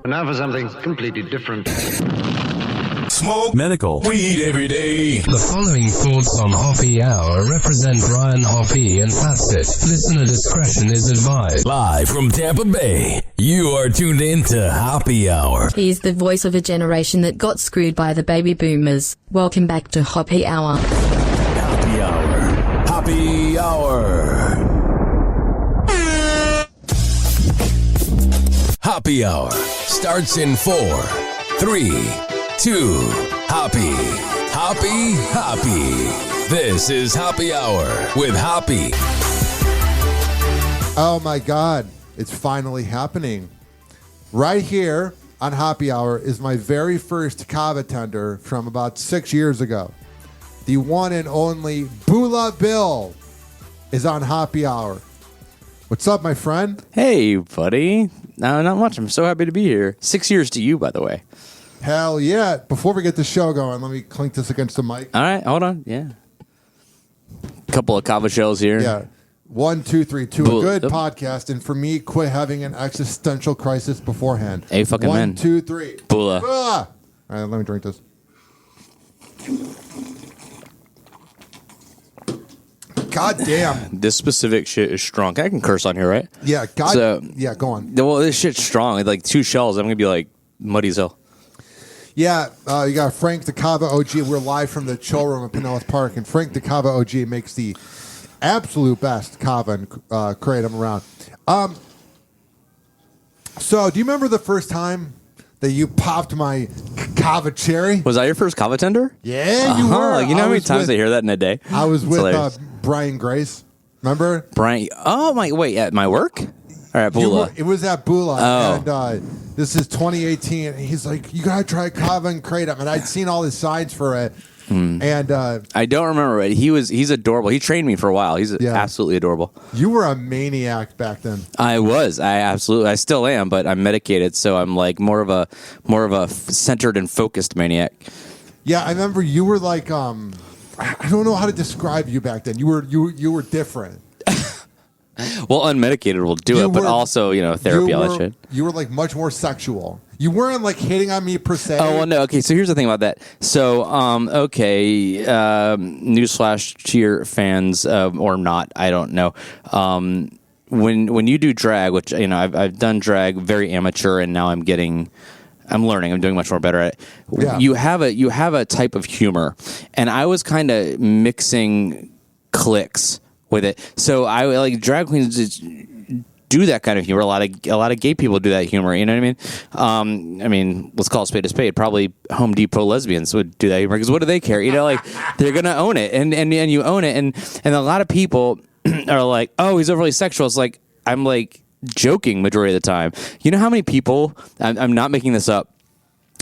Now for something completely different. Smoke medical weed every day. The following thoughts on Hoppe Hour represent Brian Hoppe and Fast It. Listener discretion is advised. Live from Tampa Bay, you are tuned in to Hoppe Hour. He's the voice of a generation that got screwed by the baby boomers. Welcome back to Hoppe Hour. Hoppe Hour. Hoppe Hour. Hoppe Hour starts in 4, 3, 2, Hoppe. Hoppe, Hoppe. This is Hoppe Hour with Hoppe. Oh my God, it's finally happening. Right here on Hoppe Hour is my very first kava tender from about 6 years ago. The one and only Bula Bill is on Hoppe Hour. What's up, my friend? Hey, buddy. No, not much. I'm so happy to be here. 6 years to you, by the way. Hell yeah. Before we get the show going, let me clink this against the mic. All right, hold on. Yeah. Couple of kava shells here. Yeah. 1, 2, 3, 2. A good podcast. And for me, quit having an existential crisis beforehand. Hey, fucking 1, man. 2, 3. Bula. Bula. All right, let me drink this. God damn. This specific shit is strong. I can curse on here, right? Yeah, God. So, yeah, go on. Well, this shit's strong. Like 2 shells, I'm going to be like muddy as hell. Yeah, you got Frank the Kava OG. We're live from the chill room at Pinellas Park, and Frank the Kava OG makes the absolute best kava and kratom around. So, do you remember the first time that you popped my kava cherry? Was that your first kava tender? Yeah, you were. You know how many times I hear that in a day? I was with Brian Grace. Remember? Brian. Oh, my. Wait, at my work? All right, Bula. It was at Bula. Oh. And this is 2018. And he's like, you got to try kava and kratom. And I'd seen all his signs for it. And I don't remember it. He's adorable. He trained me for a while. He's absolutely adorable. You were a maniac back then. I was. I still am, but I'm medicated, so I'm like more of a centered and focused maniac. Yeah, I remember you were like I don't know how to describe you back then. You were different. Well, unmedicated will do it, but also, therapy, all that shit. You were like much more sexual. You weren't like hitting on me per se. Oh, well, no. Okay, so here's the thing about that. So, newsflash to your fans, or not, I don't know. When you do drag, which, I've done drag very amateur, and now I'm learning. I'm doing much more better at it. Yeah. You have a type of humor, and I was kind of mixing cliques with it. So I like drag queens do that kind of humor. A lot of gay people do that humor. You know what I mean? Let's call a spade. Probably Home Depot lesbians would do that humor because what do they care? Like they're gonna own it, and you own it, and a lot of people are like, oh, he's overly sexual. It's like I'm like joking majority of the time. You know how many people? I'm not making this up.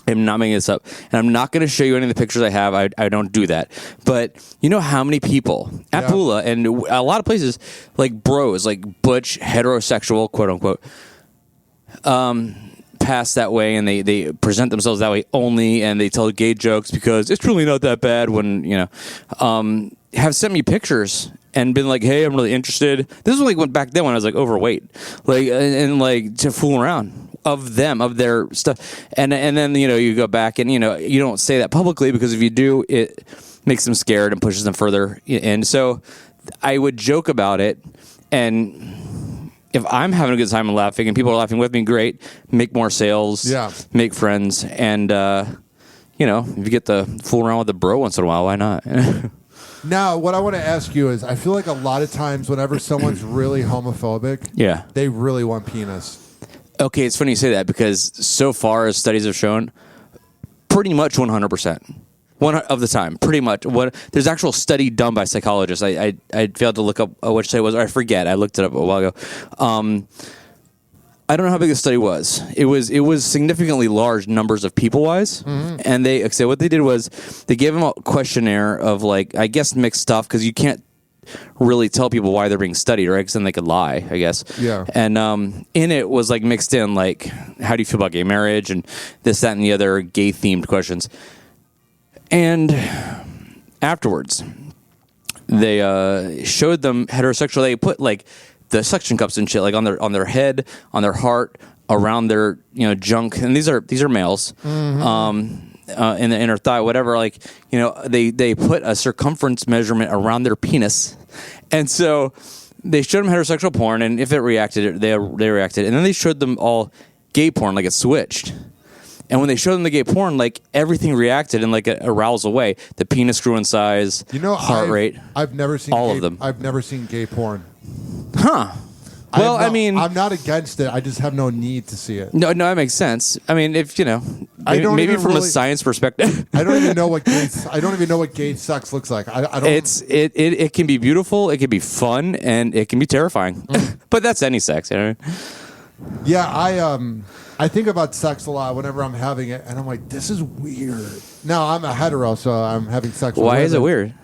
I'm not making this up. And I'm not going to show you any of the pictures I have. I don't do that. But you know how many people at Bula and a lot of places, like bros, like butch, heterosexual, quote unquote, pass that way and they present themselves that way only and they tell gay jokes because it's really not that bad when, have sent me pictures and been like, hey, I'm really interested. This was like back then when I was like overweight, like and like to fool around. Of their stuff, and then you go back and you don't say that publicly because if you do, it makes them scared and pushes them further. And so, I would joke about it, and if I'm having a good time and laughing, and people are laughing with me, great, make more sales, make friends, and if you get to fool around with a bro once in a while, why not? Now, what I want to ask you is, I feel like a lot of times whenever someone's really homophobic, they really want penis. Okay, it's funny you say that because so far as studies have shown, pretty much 100%. One of the time, pretty much. There's actual study done by psychologists. I failed to look up which study it was. Or I forget. I looked it up a while ago. I don't know how big the study was. It was significantly large numbers of people-wise. Mm-hmm. And so what they did was they gave them a questionnaire of like, I guess mixed stuff because you can't really tell people why they're being studied, right? Because then they could lie, I guess. Yeah. And in it was like mixed in like, how do you feel about gay marriage and this, that, and the other gay-themed questions. And afterwards, they showed them heterosexual. They put like the suction cups and shit, like on their head, on their heart, around their junk, and these are males. In the inner thigh, whatever, like, they put a circumference measurement around their penis. And so they showed them heterosexual porn, and if it reacted, they reacted. And then they showed them all gay porn, like it switched. And when they showed them the gay porn, like everything reacted in like a arousal way. The penis grew in size, heart rate. I've never seen all of them. I've never seen gay porn. Huh. Well, I'm not against it. I just have no need to see it. No, that makes sense. I mean, if maybe from a science perspective, I don't even know what gay sex looks like. I don't. It can be beautiful, it can be fun, and it can be terrifying. But that's any sex, Yeah, I think about sex a lot whenever I'm having it, and I'm like, this is weird. Now I'm a hetero, so I'm having sex. Why is it weird?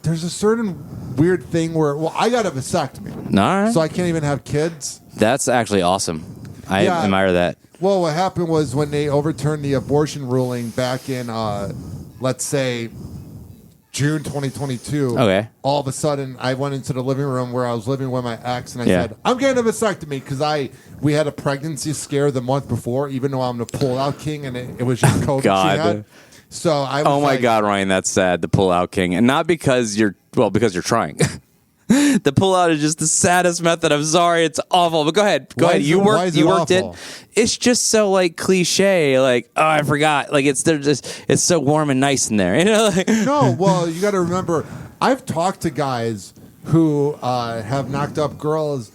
There's a certain weird thing where, I got a vasectomy. All right. So I can't even have kids. That's actually awesome. I admire that. Well, what happened was when they overturned the abortion ruling back in, let's say, June 2022. Okay. All of a sudden, I went into the living room where I was living with my ex, and I said, I'm getting a vasectomy because we had a pregnancy scare the month before, even though I'm the pull-out king, and it was just COVID God. she had. So I was my God, Ryan, that's sad. The pull-out king, and not because because you're trying. The pull-out is just the saddest method. I'm sorry, it's awful. But go ahead. You worked it. It's just so like cliche. Like, oh, I forgot. Like it's so warm and nice in there. No, well, you got to remember. I've talked to guys who have knocked up girls,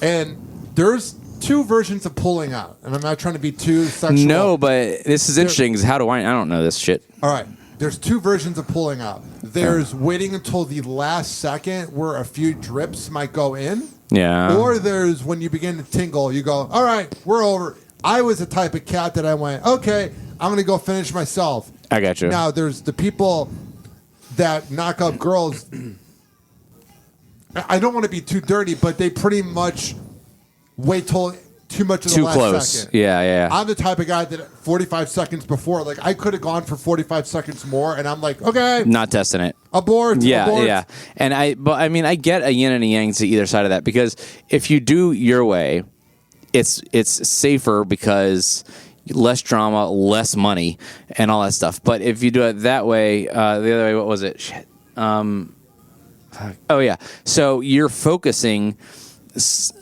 and there's two versions of pulling out, and I'm not trying to be too sexual. No, but this is interesting because I don't know this shit. All right. There's two versions of pulling out. There's waiting until the last second where a few drips might go in. Yeah. Or there's when you begin to tingle, you go, all right, we're over. I was the type of cat that I went, okay, I'm going to go finish myself. I got you. Now, there's the people that knock up girls. I don't want to be too dirty, but they pretty much wait till too much of the last second. Yeah. I'm the type of guy that 45 seconds before, like I could have gone for 45 seconds more, and I'm like, okay, not testing it. Abort. Yeah. And I get a yin and a yang to either side of that, because if you do your way, it's safer because less drama, less money, and all that stuff. But if you do it that way, the other way, what was it? Shit. Oh yeah. So you're focusing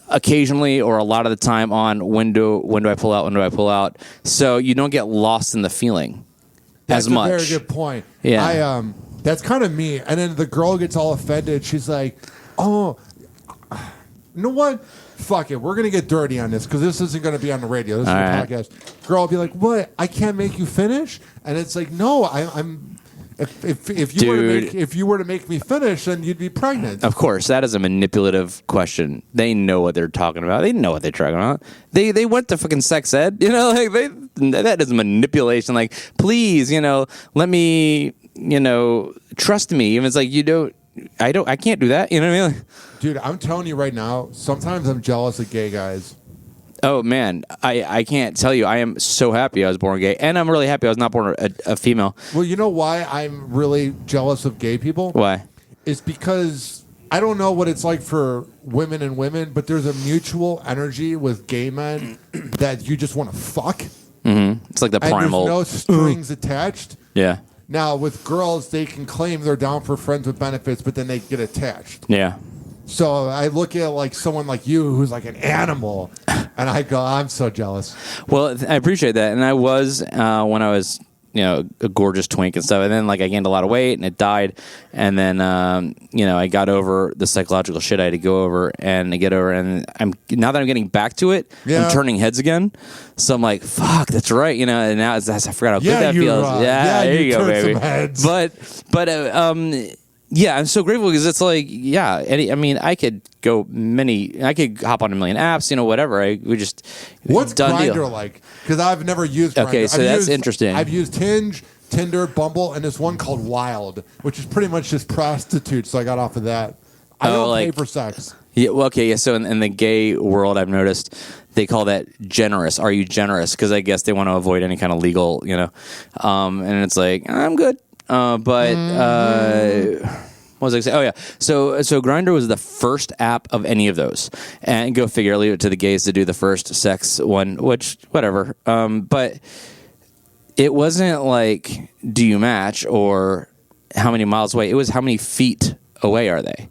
occasionally or a lot of the time on when do I pull out, so you don't get lost in the feeling as much. That's a very good point. Yeah. That's kind of me. And then the girl gets all offended. She's like, oh, you know what? Fuck it. We're going to get dirty on this because this isn't going to be on the radio. This is a podcast. Girl will be like, what? I can't make you finish? And it's like, no, I'm... If you were to make me finish, then you'd be pregnant. Of course, that is a manipulative question. They know what they're talking about. They know what they're talking about. They went to fucking sex ed. That is manipulation. Like, please, let me, trust me. If it's like I can't do that. You know what I mean? Dude, I'm telling you right now. Sometimes I'm jealous of gay guys. Oh, man, I can't tell you. I am so happy I was born gay, and I'm really happy I was not born a female. Well, you know why I'm really jealous of gay people? Why? It's because I don't know what it's like for women and women, but there's a mutual energy with gay men that you just want to fuck. Mm-hmm. It's like the primal. And there's no strings attached. Yeah. Now, with girls, they can claim they're down for friends with benefits, but then they get attached. Yeah. So I look at like someone like you who's like an animal, and I go, I'm so jealous. Well, I appreciate that, and I was when I was a gorgeous twink and stuff, and then like I gained a lot of weight and it died, and then I got over the psychological shit I had to go over and I get over, and now that I'm getting back to it, I'm turning heads again. So I'm like, fuck, that's right, and now I forgot how good that feels. There you go, baby. But yeah, I'm so grateful because it's like, I could hop on a million apps, whatever. What's done Grindr deal. like? Because I've never used Grindr. Okay, so that's interesting. I've used Hinge, Tinder, Bumble, and this one called Wild, which is pretty much just prostitutes. So I got off of that. I don't pay for sex. Yeah. Well, okay. Yeah. So in the gay world, I've noticed they call that generous. Are you generous? Because I guess they want to avoid any kind of legal, and it's like, I'm good. What was I saying? Oh yeah. So Grindr was the first app of any of those, and go figure. Leave it to the gays to do the first sex one, which whatever. But it wasn't like do you match or how many miles away. It was how many feet away are they.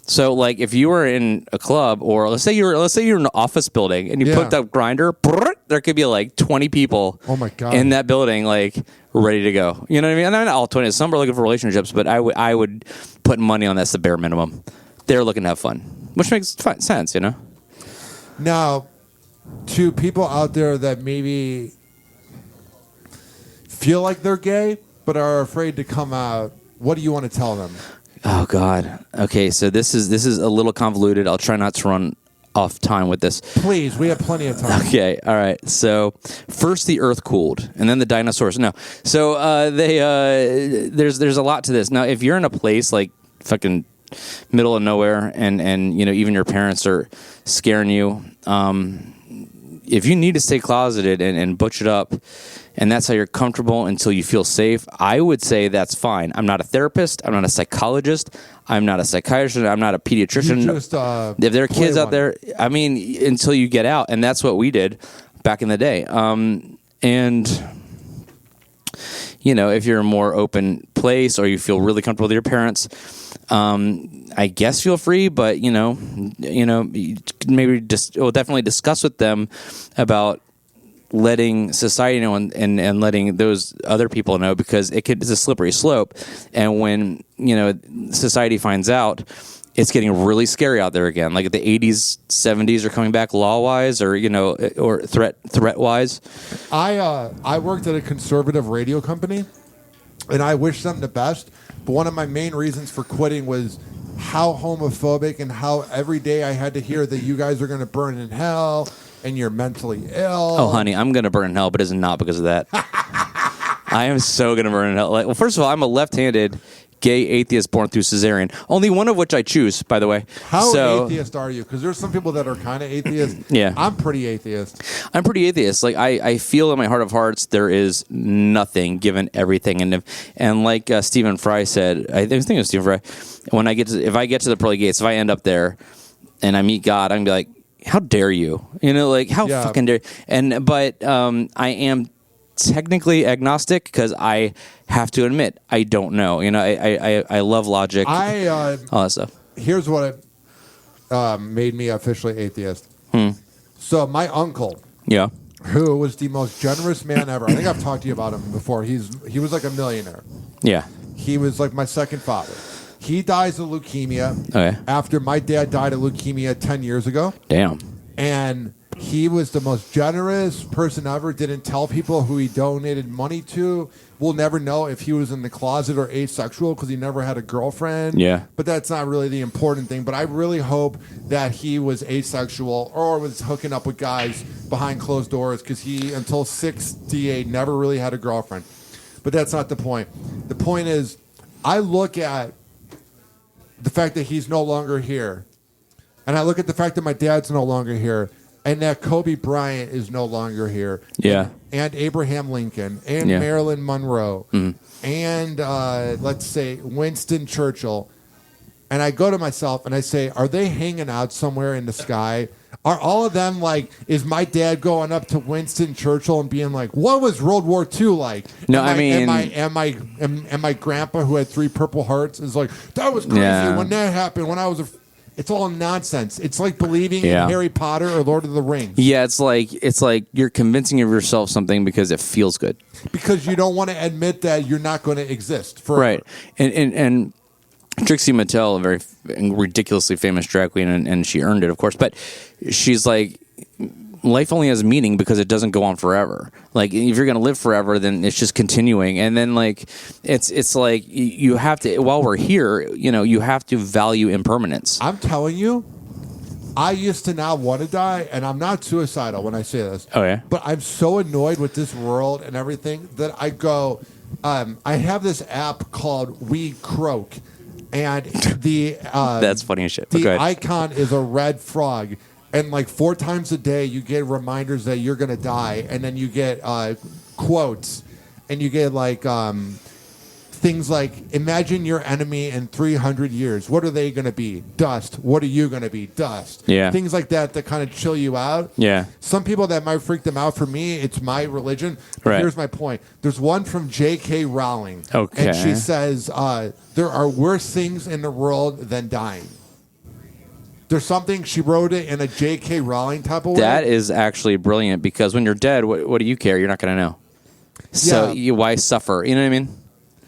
So, like, if you were in a club, or let's say you're in an office building, and you put up Grindr, there could be like 20 people. Oh my God. In that building, like ready to go. You know what I mean? And not all 20. Some are looking for relationships, but I would put money on that's the bare minimum. They're looking to have fun, which makes sense. You know. Now, to people out there that maybe feel like they're gay but are afraid to come out, what do you want to tell them? Oh God. Okay, so this is a little convoluted. I'll try not to run off time with this. Please, we have plenty of time. Okay, all right. So first the Earth cooled, and then the dinosaurs. No, so there's a lot to this. Now, if you're in a place like fucking middle of nowhere, and you know even your parents are scaring you, if you need to stay closeted and butch it up, and that's how you're comfortable until you feel safe, I would say that's fine. I'm not a therapist. I'm not a psychologist. I'm not a psychiatrist. I'm not a pediatrician. If there are kids out there, I mean, until you get out, and that's what we did back in the day. And you know, if you're a more open place or you feel really comfortable with your parents, I guess feel free, but you know, maybe definitely discuss with them about letting society know and letting those other people know, because it's a slippery slope. And when, you know, society finds out, it's getting really scary out there again. Like the 80s, 70s are coming back law-wise or, you know, or threat-wise. I worked at a conservative radio company, and I wish them the best. But one of my main reasons for quitting was how homophobic and how every day I had to hear that you guys are going to burn in hell and you're mentally ill. Oh, honey, I'm going to burn in hell, but it's not because of that. I am so going to burn in hell. Like, well, first of all, I'm a left-handed gay atheist born through cesarean, only one of which I choose, by the way. How atheist are you? Because there's some people that are kind of atheist. Yeah. I'm pretty atheist. I'm pretty atheist. Like, I feel in my heart of hearts there is nothing given everything. And like Stephen Fry said, I think it was Stephen Fry, if I get to the pearly gates, if I end up there and I meet God, I'm going to be like, how dare you? You know, like, how fucking dare you? But I am technically agnostic because I have to admit I don't know. You know, I love logic. All that stuff. Here's what made me officially atheist. So my uncle, who was the most generous man ever. I think I've talked to you about him before. He was like a millionaire. Yeah. He was like my second father. He dies of leukemia Okay. after my dad died of leukemia 10 years ago. Damn. And he was the most generous person ever. Didn't tell people who he donated money to. We'll never know if he was in the closet or asexual because he never had a girlfriend. Yeah. But that's not really the important thing. But I really hope that he was asexual or was hooking up with guys behind closed doors, because he, until 68, never really had a girlfriend. But that's not the point. The point is, I look at the fact that he's no longer here, and I look at the fact that my dad's no longer here, and that Kobe Bryant is no longer here. Yeah. And Abraham Lincoln, and Marilyn Monroe, and let's say Winston Churchill. And I go to myself and I say, are they hanging out somewhere in the sky? Are all of them like, is my dad going up to Winston Churchill and being like, what was World War II like? No, And my grandpa who had 3 Purple Hearts is like, that was crazy when that happened when I was it's all nonsense. It's like believing in Harry Potter or Lord of the Rings. Yeah, it's like you're convincing of yourself something because it feels good. Because you don't want to admit that you're not going to exist forever. Right. And Trixie Mattel, a very ridiculously famous drag queen, and she earned it, of course, but she's like, life only has meaning because it doesn't go on forever. Like, if you're going to live forever, then it's just continuing. And then, like, it's like you have to, while we're here, you know, you have to value impermanence. I'm telling you, I used to not want to die, and I'm not suicidal when I say this. Oh, yeah? But I'm so annoyed with this world and everything that I go, I have this app called We Croak, and the that's funny as shit. The icon is a red frog. And like 4 times a day, you get reminders that you're going to die. And then you get quotes. And you get like, things like, imagine your enemy in 300 years. What are they going to be? Dust. What are you going to be? Dust. Yeah. Things like that kind of chill you out. Yeah. Some people that might freak them out. For me, it's my religion. But Right. here's my point. There's one from J.K. Rowling. Okay. And she says, there are worse things in the world than dying. There's something, she wrote it in a J.K. Rowling type of way. That is actually brilliant because when you're dead, what do you care? You're not going to know. So Yeah. why suffer? You know what I mean?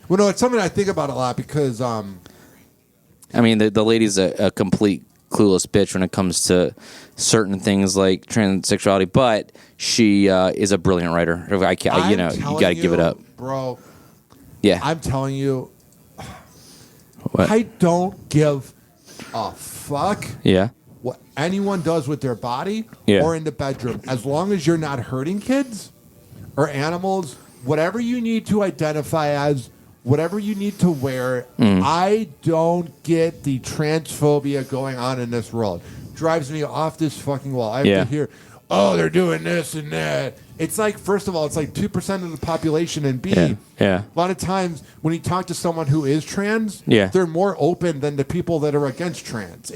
Well, no, it's something I think about a lot because... I mean, the lady's a complete clueless bitch when it comes to certain things like transsexuality, but she is a brilliant writer. I can't, you got to give it up. Bro, Yeah. I'm telling you, What? I don't give a fuck Yeah. what anyone does with their body Yeah. or in the bedroom. As long as you're not hurting kids or animals, whatever you need to identify as, whatever you need to wear, I don't get the transphobia going on in this world. Drives me off this fucking wall. I have to hear, oh, they're doing this and that. It's like, first of all, it's like 2% of the population, and B, Yeah. a lot of times when you talk to someone who is trans, Yeah. they're more open than the people that are against trans.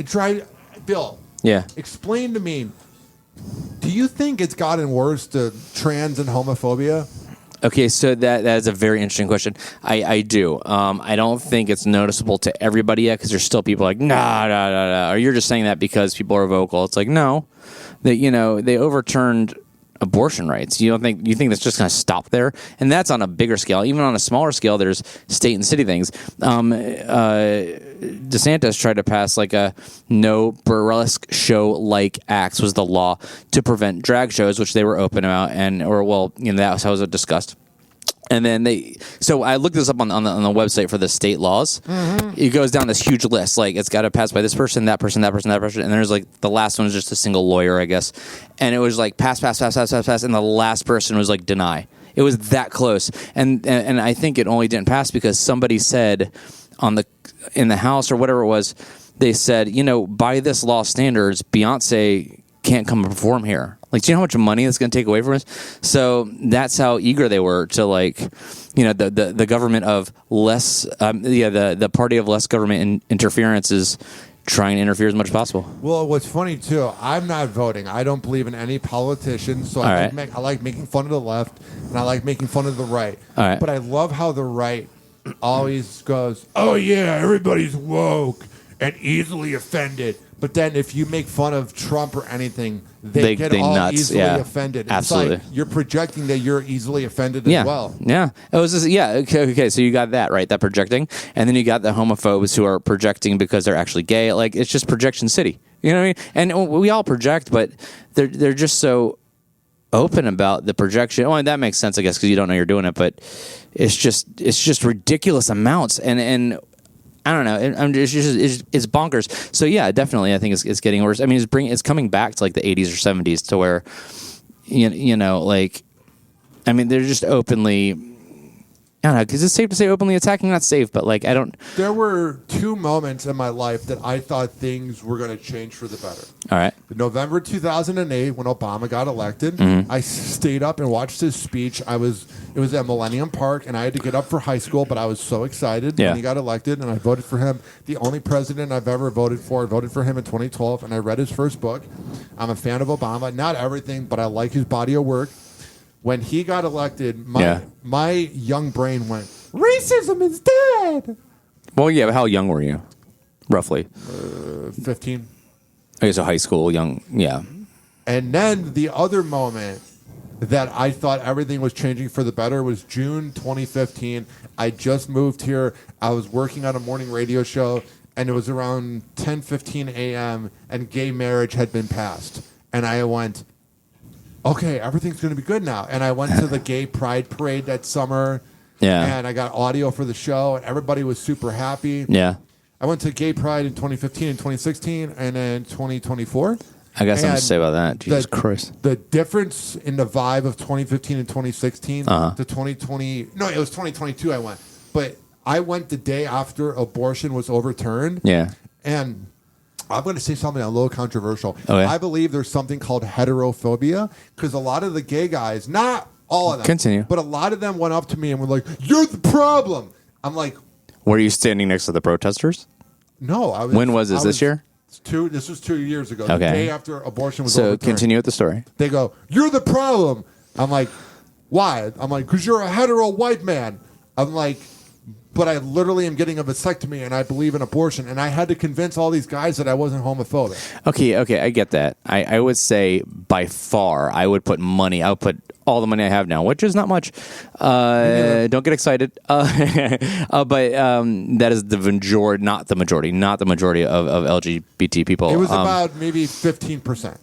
Bill, Yeah. explain to me, do you think it's gotten worse, the trans and homophobia? Okay, so that is a very interesting question. I do. I don't think it's noticeable to everybody yet because there's still people like, nah. Or you're just saying that because people are vocal. It's like, no. That, they overturned abortion rights. You think that's just going to stop there? And that's on a bigger scale. Even on a smaller scale, there's state and city things. DeSantis tried to pass like a no burlesque show like acts was the law to prevent drag shows, which they were open about, that was how it was discussed. And then so I looked this up on the website for the state laws. Mm-hmm. It goes down this huge list. Like, it's got to pass by this person, that person, that person, that person. And there's like, the last one is just a single lawyer, I guess. And it was like pass. And the last person was like deny. It was that close. And I think it only didn't pass because somebody said in the House or whatever it was, they said, by this law standards, Beyonce can't come and perform here. Like, do you know how much money that's going to take away from us? So that's how eager they were to, the government of less, the party of less government interference is trying to interfere as much as possible. Well, what's funny too, I'm not voting. I don't believe in any politician, so I like making fun of the left and I like making fun of the right. All right. But I love how the right always goes, "Oh yeah, everybody's woke and easily offended." But then if you make fun of Trump or anything, they get all nuts. easily offended. It's Absolutely. like you're projecting that you're easily offended as well. Yeah. It was just, okay. So you got that, right? That projecting. And then you got the homophobes who are projecting because they're actually gay. Like, it's just projection city. You know what I mean? And we all project, but they're just so open about the projection. Well, that makes sense, I guess, because you don't know you're doing it, but it's just ridiculous amounts. And I don't know. It's bonkers. So yeah, definitely, I think it's getting worse. I mean, it's coming back to like the 80s or 70s to where, they're just openly. I don't know, because it's safe to say openly attacking, not safe, but like, I don't. There were two moments in my life that I thought things were going to change for the better. All right. November 2008, when Obama got elected, I stayed up and watched his speech. It was at Millennium Park, and I had to get up for high school, but I was so excited when he got elected, and I voted for him. The only president I've ever voted for. I voted for him in 2012, and I read his first book. I'm a fan of Obama. Not everything, but I like his body of work. When he got elected, my young brain went, racism is dead. Well, yeah, but how young were you? Roughly. 15. Okay, so high school, young, yeah. And then the other moment that I thought everything was changing for the better was June 2015. I just moved here. I was working on a morning radio show, and it was around 10:15 a.m., and gay marriage had been passed. And I went, okay, everything's going to be good now. And I went to the gay pride parade that summer. Yeah. And I got audio for the show, and everybody was super happy. Yeah. I went to gay pride in 2015 and 2016, and then 2024. I got something to say about that. Jesus Christ. The difference in the vibe of 2015 and 2016 to 2020. No, it was 2022 I went. But I went the day after abortion was overturned. Yeah. And I'm going to say something a little controversial. Okay. I believe there's something called heterophobia because a lot of the gay guys, not all of them, Continue. but a lot of them went up to me and were like, "You're the problem." I'm like, Were you standing next to the protesters? no. When was this? This year? This was 2 years ago. Okay. The day after abortion was So overturned. continue with the story. They go, "You're the problem." I'm like, "Why?" I'm like, "Because you're a hetero white man." I'm like, "But I literally am getting a vasectomy and I believe in abortion." And I had to convince all these guys that I wasn't homophobic. Okay, I get that. I would say by far, I would put all the money I have now, which is not much. Don't get excited. But that is the majority, not the majority of LGBT people. It was about maybe 15%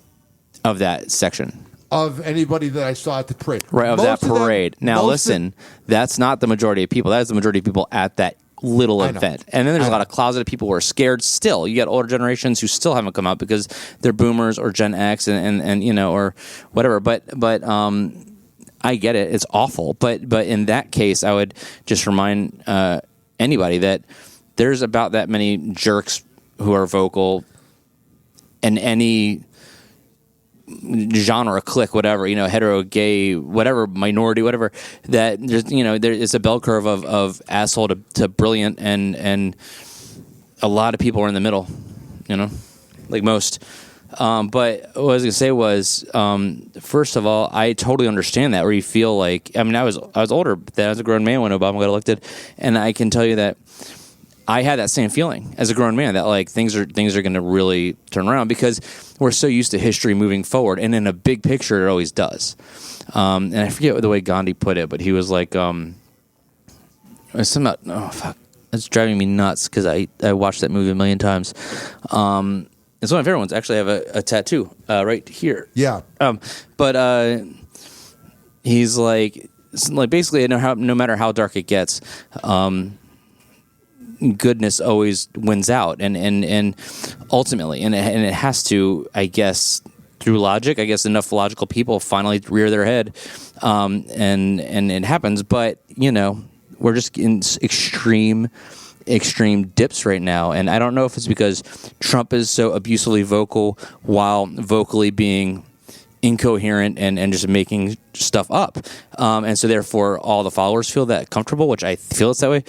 of that section. of anybody that I saw at the parade. Right, of that parade. Now, listen, that's not the majority of people. That is the majority of people at that little event. And then there's a lot of closeted people who are scared still. You got older generations who still haven't come out because they're boomers or Gen X and you know, or whatever. But I get it. It's awful. But in that case, I would just remind anybody that there's about that many jerks who are vocal in any genre, clique, whatever, you know, hetero, gay, whatever, minority, whatever, that there's, you know, there is a bell curve of asshole to brilliant, and a lot of people are in the middle, you know, like most. But what I was going to say was, first of all, I totally understand that, where you feel like, I mean, I was older than I was a grown man when Obama got elected, and I can tell you that I had that same feeling as a grown man, that like things are going to really turn around, because we're so used to history moving forward, and in a big picture, it always does. And I forget the way Gandhi put it, but he was like, it's driving me nuts because I watched that movie a million times. It's one of my favorite ones. Actually, I have a tattoo right here. Yeah. But he's like basically, no matter how dark it gets, goodness always wins out, and ultimately, and it has to, I guess, through logic. I guess enough logical people finally rear their head, and it happens. But you know, we're just in extreme dips right now, and I don't know if it's because Trump is so abusively vocal while vocally being incoherent and just making stuff up, and so therefore all the followers feel that comfortable, which I feel it's that way.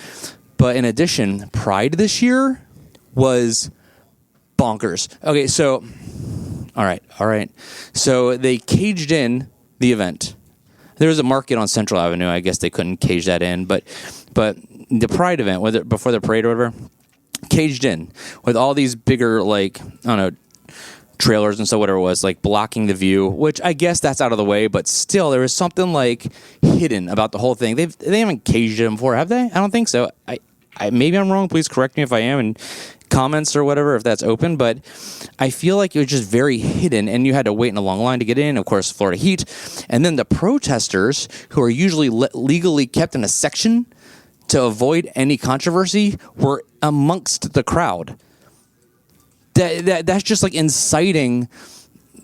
But in addition, Pride this year was bonkers. Okay, so all right. So they caged in the event. There was a market on Central Avenue. I guess they couldn't cage that in, but the Pride event, whether before the parade or whatever, caged in with all these bigger, like, I don't know, trailers and so whatever it was, like blocking the view, which I guess that's out of the way, but still there was something like hidden about the whole thing. They haven't caged them before, have they? I don't think so. I maybe I'm wrong. Please correct me if I am in comments or whatever, if that's open, but I feel like it was just very hidden, and you had to wait in a long line to get in. Of course, Florida heat, and then the protesters, who are usually legally kept in a section to avoid any controversy, were amongst the crowd. That's just like inciting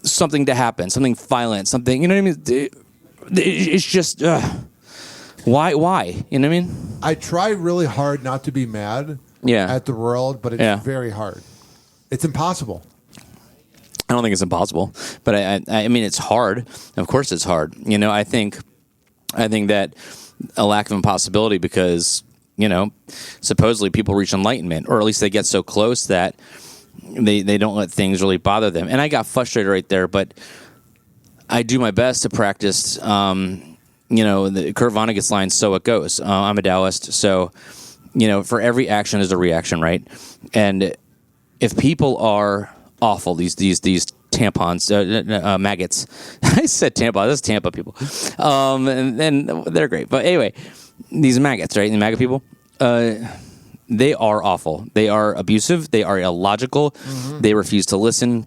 something to happen, something violent, something, you know what I mean? It's just, why? You know what I mean? I try really hard not to be mad at the world, but it's very hard. It's impossible. I don't think it's impossible, but I mean, it's hard. Of course it's hard. You know, I think that a lack of impossibility, because, you know, supposedly people reach enlightenment, or at least they get so close that they don't let things really bother them. And I got frustrated right there, but I do my best to practice, you know, the Kurt Vonnegut's line, so it goes. I'm a Taoist, so, you know, for every action is a reaction, right? And if people are awful, these tampons, maggots. I said tampons, that's Tampa people. And they're great. But anyway, these maggots, right? The MAGA people, they are awful. They are abusive. They are illogical. Mm-hmm. They refuse to listen.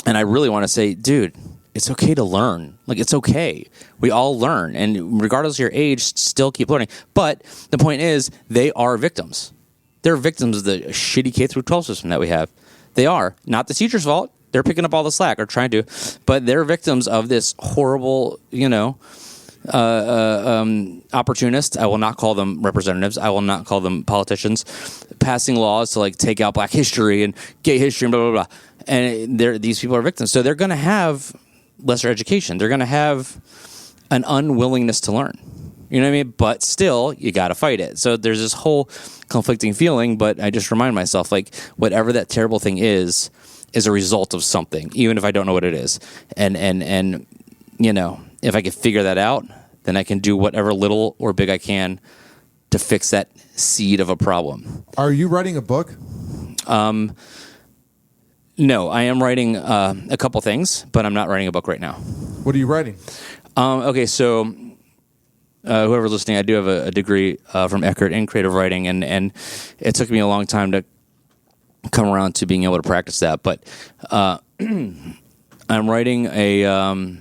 And I really want to say, dude, it's okay to learn. Like, it's okay. We all learn. And regardless of your age, still keep learning. But the point is, they are victims. They're victims of the shitty K through 12 system that we have. They are. Not the teacher's fault. They're picking up all the slack, or trying to. But they're victims of this horrible, you know, opportunists. I will not call them representatives. I will not call them politicians, passing laws to like take out Black history and gay history and blah, blah, blah. And these people are victims. So they're going to have lesser education. They're going to have an unwillingness to learn. You know what I mean? But still, you got to fight it. So there's this whole conflicting feeling, but I just remind myself, like, whatever that terrible thing is a result of something, even if I don't know what it is. And you know, if I can figure that out, then I can do whatever little or big I can to fix that seed of a problem. Are you writing a book? No, I am writing a couple things, but I'm not writing a book right now. What are you writing? Okay, so whoever's listening, I do have a degree from Eckert in creative writing, and it took me a long time to come around to being able to practice that. But I'm writing a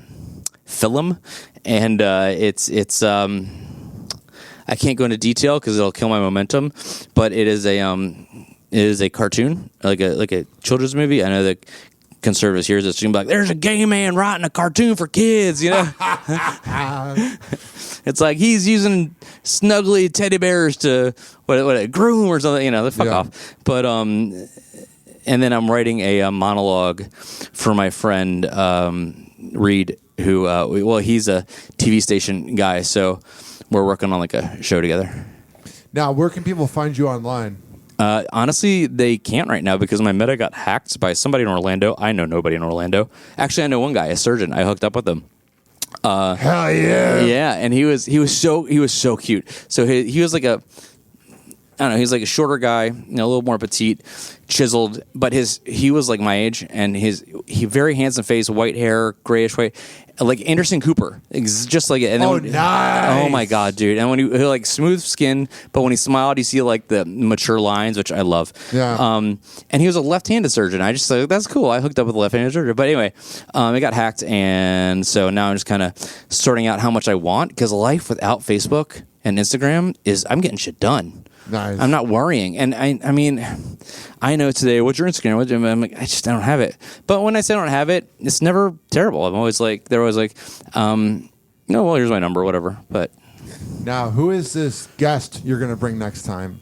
film, and it's I can't go into detail because it'll kill my momentum. But it is a cartoon, like a children's movie. I know that conservatives hear this and be like, "There's a gay man writing a cartoon for kids," you know. It's like he's using snuggly teddy bears to what groom or something, you know. Fuck off. But and then I'm writing a monologue for my friend Reed, who he's a TV station guy, so we're working on like a show together. Now, where can people find you online? Honestly, they can't right now because my meta got hacked by somebody in Orlando. I know nobody in Orlando. Actually, I know one guy, a surgeon. I hooked up with him. Hell yeah! Yeah, and he was so cute. So he was like I don't know. He's like a shorter guy, you know, a little more petite, chiseled. But he was like my age, and he very handsome face, white hair, grayish white, like Anderson Cooper, just like it. And then nice! Oh my god, dude! And when he like smooth skin, but when he smiled, you see like the mature lines, which I love. Yeah. And he was a left-handed surgeon. I just thought that's cool. I hooked up with a left-handed surgeon. But anyway, it got hacked, and so now I'm just kind of sorting out how much I want because life without Facebook and Instagram I'm getting shit done. Nice. I'm not worrying. And I mean, I know today, what's your Instagram? I'm like, I don't have it. But when I say I don't have it, it's never terrible. They're always like, no, well, here's my number, whatever. But now, who is this guest you're going to bring next time?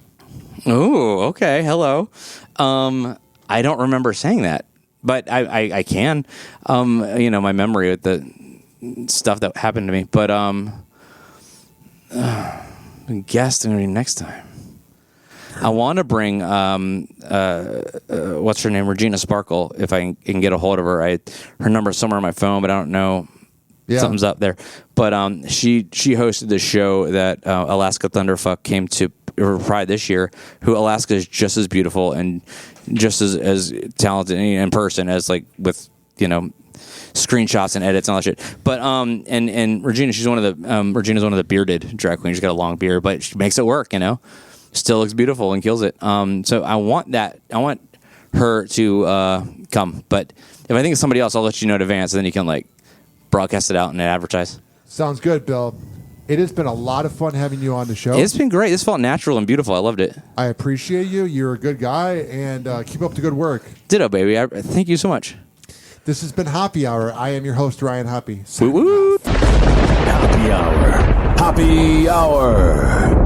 Oh, okay. Hello. I don't remember saying that, but I can. You know, my memory with the stuff that happened to me. But guest next time. I want to bring what's her name, Regina Sparkle. If I can get a hold of her, her number's somewhere on my phone, but I don't know. Yeah. Something's up there. But she hosted the show that Alaska Thunderfuck came to Pride this year. Who Alaska is just as beautiful and just as talented in person as like with screenshots and edits and all that shit. But and Regina, she's Regina's one of the bearded drag queens. She's got a long beard, but she makes it work. Still looks beautiful and kills it. So I want that. I want her to come. But if I think of somebody else, I'll let you know in advance, and then you can like broadcast it out and advertise. Sounds good, Bill. It has been a lot of fun having you on the show. It's been great. This felt natural and beautiful. I loved it. I appreciate you. You're a good guy, and keep up the good work. Ditto, baby. Thank you so much. This has been Hoppy Hour. I am your host, Ryan Hoppe. Happy Hour. Happy Hour.